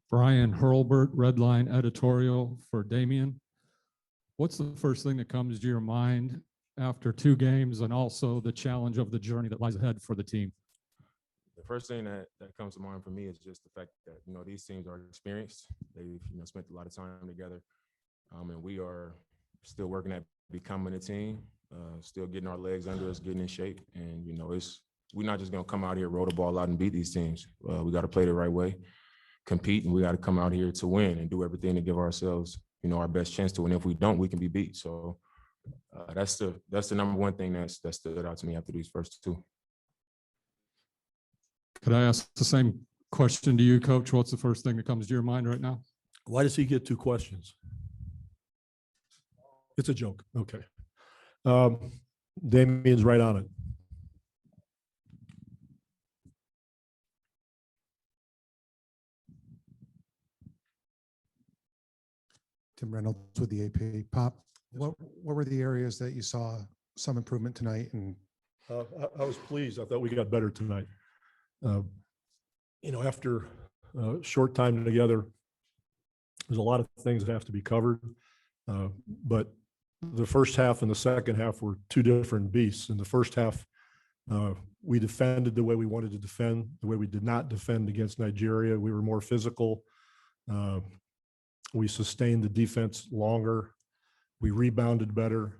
Brian Hurlbert, Redline editorial for Damien. What's the first thing that comes to your mind after 2 games, and also the challenge of the journey that lies ahead for the team? The first thing that comes to mind for me is just the fact that, these teams are experienced. They've, spent a lot of time together. And we are still working at becoming a team, still getting our legs under us, getting in shape. And, we're not just going to come out here, roll the ball out and beat these teams. We got to play the right way, compete, and we got to come out here to win and do everything to give ourselves, our best chance to win. If we don't, we can be beat. So that's the number one thing that stood out to me after these first 2. Could I ask the same question to you, Coach? What's the first thing that comes to your mind right now? Why does he get 2 questions? It's a joke. Okay. Damien's right on it. Tim Reynolds with the AP. Pop, what were the areas that you saw some improvement tonight? And I was pleased. I thought we got better tonight. After a short time together, there's a lot of things that have to be covered. But the first half and the second half were 2 different beasts. In the first half, we defended the way we wanted to defend, the way we did not defend against Nigeria. We were more physical. We sustained the defense longer. We rebounded better.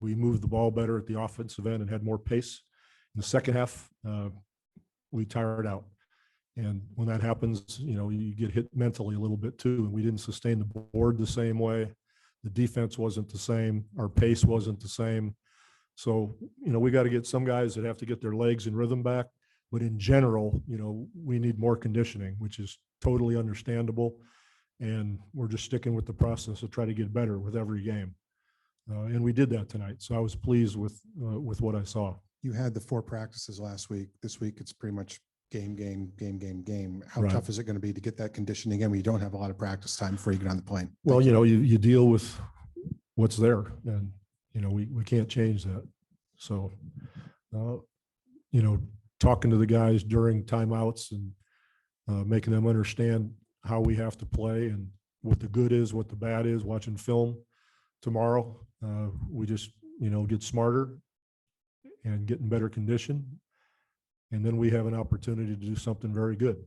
We moved the ball better at the offensive end and had more pace. In the second half, we tired out. And when that happens, you get hit mentally a little bit too. And we didn't sustain the board the same way. The defense wasn't the same. Our pace wasn't the same. So, we got to get some guys that have to get their legs and rhythm back. But in general, we need more conditioning, which is totally understandable. And we're just sticking with the process to try to get better with every game. And we did that tonight. So I was pleased with what I saw. you had the 4 practices last week. This week, it's pretty much game. How Right. tough is it going to be to get that conditioning in when you don't have a lot of practice time before you get on the plane? Well, you deal with what's there, and we can't change that. So, talking to the guys during timeouts and making them understand how we have to play and what the good is, what the bad is, watching film tomorrow. We just, get smarter and get in better condition. And then we have an opportunity to do something very good.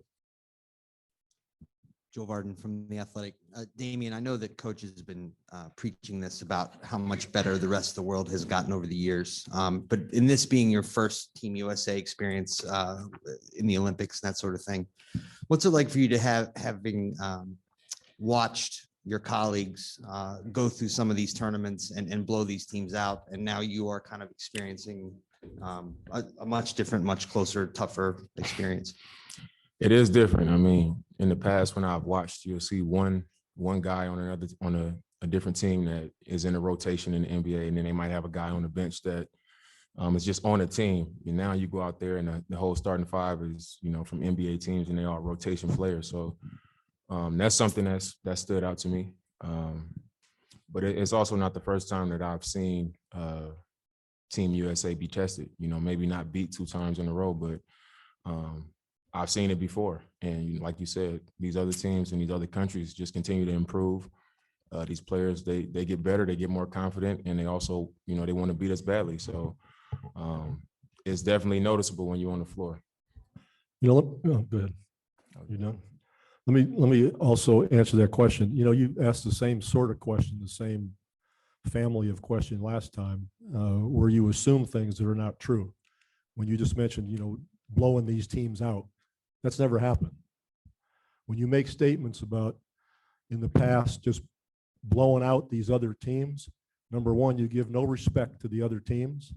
Joe Varden from The Athletic. Damien, I know that Coach has been preaching this about how much better the rest of the world has gotten over the years. But in this being your first Team USA experience in the Olympics and that sort of thing, what's it like for you to having watched your colleagues go through some of these tournaments and blow these teams out, and now you are kind of experiencing a much different, much closer, tougher experience? It is different. I mean, in the past, when I've watched, you'll see one guy on a different team that is in a rotation in the NBA, and then they might have a guy on the bench that is just on a team. And now you go out there, and the whole starting 5 is from NBA teams, and they are rotation players. So that's something that stood out to me. But it's also not the first time that I've seen Team USA be tested. Maybe not beat 2 times in a row, but I've seen it before. And like you said, these other teams and these other countries just continue to improve. These players, they get better, they get more confident, and they also, they want to beat us badly. So it's definitely noticeable when you're on the floor. Go ahead. Let me also answer that question. You asked the same sort of question, the same family of question last time, where you assume things that are not true. When you just mentioned, blowing these teams out, that's never happened. When you make statements about in the past just blowing out these other teams, number one, you give no respect to the other teams.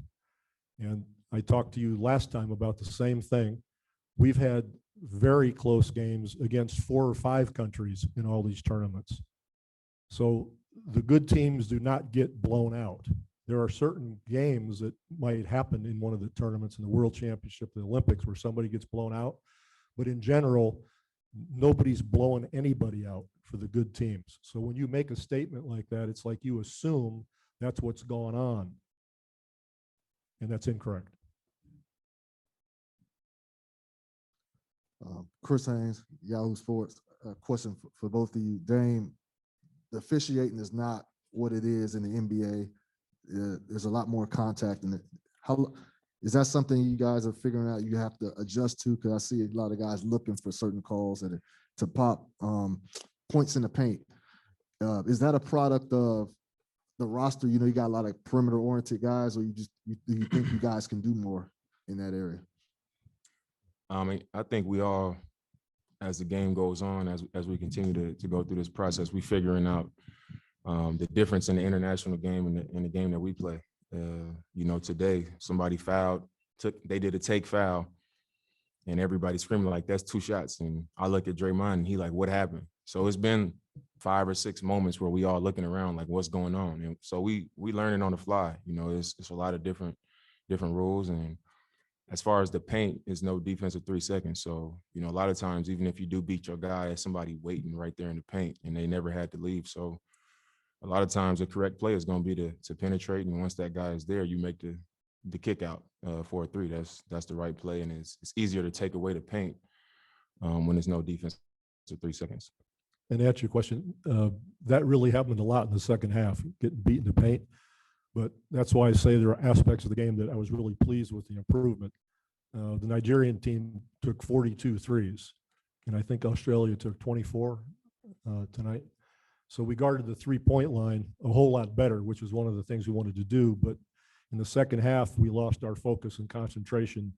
And I talked to you last time about the same thing. We've had very close games against 4 or 5 countries in all these tournaments. So the good teams do not get blown out. There are certain games that might happen in one of the tournaments in the World Championship, the Olympics, where somebody gets blown out. But in general, nobody's blowing anybody out for the good teams. So when you make a statement like that, it's like you assume that's what's going on. And that's incorrect. Chris Haynes, Yahoo Sports. question for both of you. Dame, the officiating is not what it is in the NBA. There's a lot more contact in it. How is that something you guys are figuring out you have to adjust to? Because I see a lot of guys looking for certain calls to pop points in the paint. Is that a product of the roster? You know, you got a lot of perimeter oriented guys, or do you think you guys can do more in that area? I think we all, as the game goes on, as we continue to go through this process, we figuring out the difference in the international game and the game that we play. You know, today somebody fouled, they did a take foul, and everybody screaming like, that's 2 shots. And I look at Draymond and he like, what happened? So it's been 5 or 6 moments where we all looking around like, what's going on? And so we learning on the fly. You know, it's a lot of different rules. And as far as the paint, is no defensive 3 seconds. So, you know, a lot of times, even if you do beat your guy, there's somebody waiting right there in the paint and they never had to leave. So a lot of times the correct play is going to be to penetrate. And once that guy is there, you make the kick out for a 3. That's the right play. And it's easier to take away the paint when there's no defense to 3 seconds. And to answer your question, that really happened a lot in the second half, getting beat in the paint. But that's why I say there are aspects of the game that I was really pleased with the improvement. The Nigerian team took 42 threes, and I think Australia took 24 tonight. So we guarded the 3-point line a whole lot better, which was one of the things we wanted to do. But in the second half, we lost our focus and concentration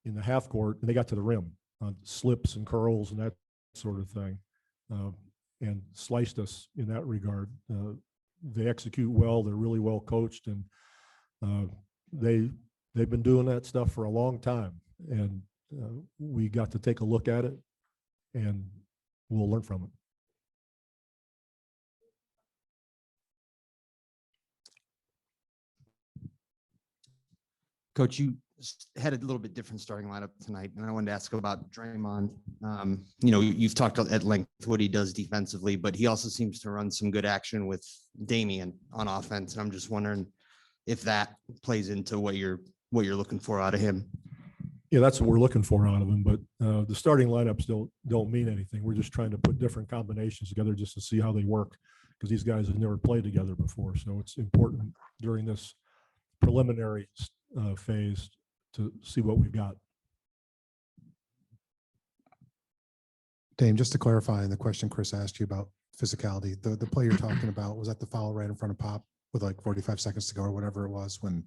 in the half court, and they got to the rim on slips and curls and that sort of thing, and sliced us in that regard. They execute well. They're really well coached, and they've been doing that stuff for a long time. And we got to take a look at it, and we'll learn from it. Coach, you had a little bit different starting lineup tonight, and I wanted to ask about Draymond. You know, you've talked at length what he does defensively, but he also seems to run some good action with Damian on offense. And I'm just wondering if that plays into what you're looking for out of him. Yeah, that's what we're looking for out of him. But the starting lineups don't mean anything. We're just trying to put different combinations together just to see how they work, because these guys have never played together before. So it's important during this preliminary phase to see what we've got. Dame, just to clarify on the question Chris asked you about physicality, the play you're talking about, was that the foul right in front of Pop with like 45 seconds to go or whatever it was, when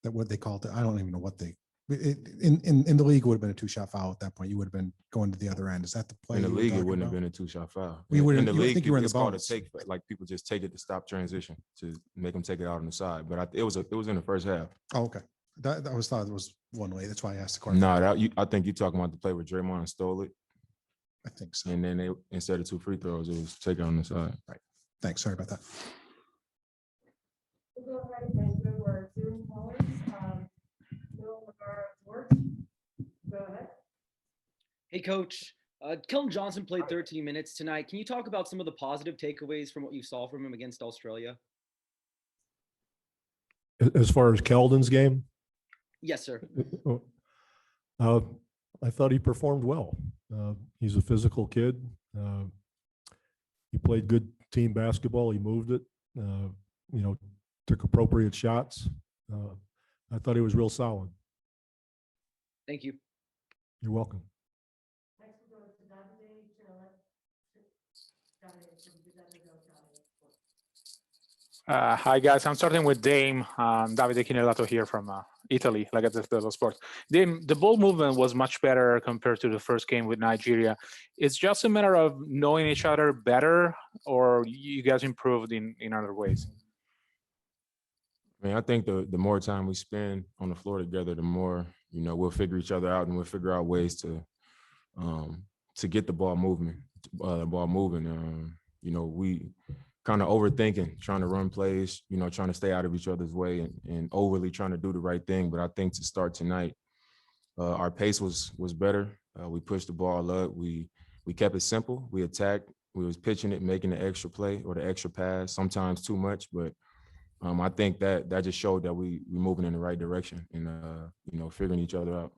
that what they called it? I don't even know what they in the league, it would have been a 2-shot foul at that point. You would have been going to the other end. Is that the play? In the league, it wouldn't have been a 2-shot foul. You in the you league, think you were in the it's called a bonus. take, like people just take it to stop transition to make them take it out on the side. But it was in the first half. Oh, okay. That was thought it was one way. That's why I asked the question. No, I think you're talking about the play where Draymond stole it, I think so. and then they, instead of 2 free throws, it was take it on the side. Right. Thanks. Sorry about that. We'll go ahead and go to our Zoom callers. Go ahead. Hey, Coach. Keldon Johnson played 13 minutes tonight. Can you talk about some of the positive takeaways from what you saw from him against Australia? As far as Keldon's game? Yes, sir. I thought he performed well. He's a physical kid. He played good team basketball. He moved it, took appropriate shots. I thought he was real solid. Thank you. You're welcome. Next we'll go to Hi guys, I'm starting with Dame. Davide Chinellato here from Italy, like at the Sports. Dame, the ball movement was much better compared to the first game with Nigeria. It's just a matter of knowing each other better, or you guys improved in other ways? I mean, I think the more time we spend on the floor together, the more, we'll figure each other out, and we'll figure out ways to get the ball moving. We kind of overthinking, trying to run plays, trying to stay out of each other's way and overly trying to do the right thing. But I think to start tonight, our pace was better. We pushed the ball up. We kept it simple. We attacked. We was pitching it, making the extra play or the extra pass, sometimes too much. But I think that just showed that we moving in the right direction and, figuring each other out.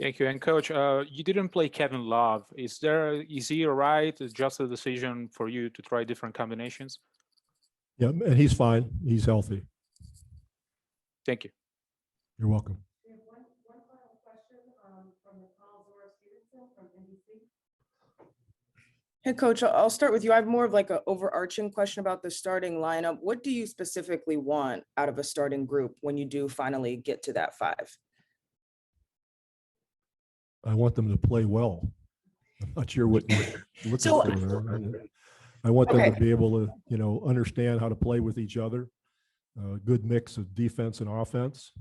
Thank you. And coach, you didn't play Kevin Love. Is he all right? It's just a decision for you to try different combinations? Yeah, and he's fine. He's healthy. Thank you. You're welcome. We have one final question from Nicole Zora Stevenson from NBC. Hey, coach, I'll start with you. I have more of like an overarching question about the starting lineup. What do you specifically want out of a starting group when you do finally get to that 5? I want them to play well. I'm not sure what you're looking So- for there. I want them Okay. to be able to, understand how to play with each other. Good mix of defense and offense.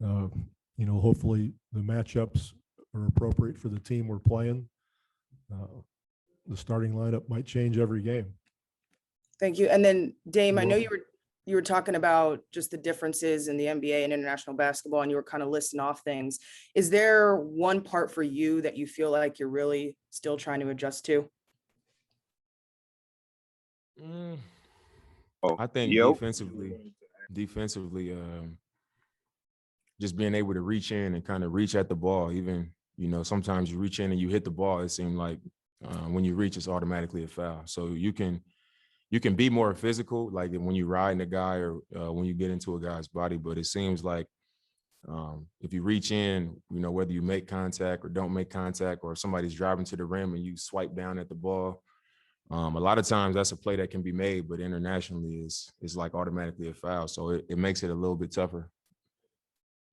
Hopefully the matchups are appropriate for the team we're playing. The starting lineup might change every game. Thank you. And then Dame, I know You're you were talking about just the differences in the NBA and international basketball, and you were kind of listing off things. Is there one part for you that you feel like you're really still trying to adjust to? I think defensively, just being able to reach in and kind of reach at the ball. Even, sometimes you reach in and you hit the ball. It seems like when you reach, it's automatically a foul. So you can be more physical, like when you ride a guy or when you get into a guy's body. But it seems like if you reach in, whether you make contact or don't make contact, or somebody's driving to the rim and you swipe down at the ball, a lot of times that's a play that can be made, but internationally is like automatically a foul. So it makes it a little bit tougher.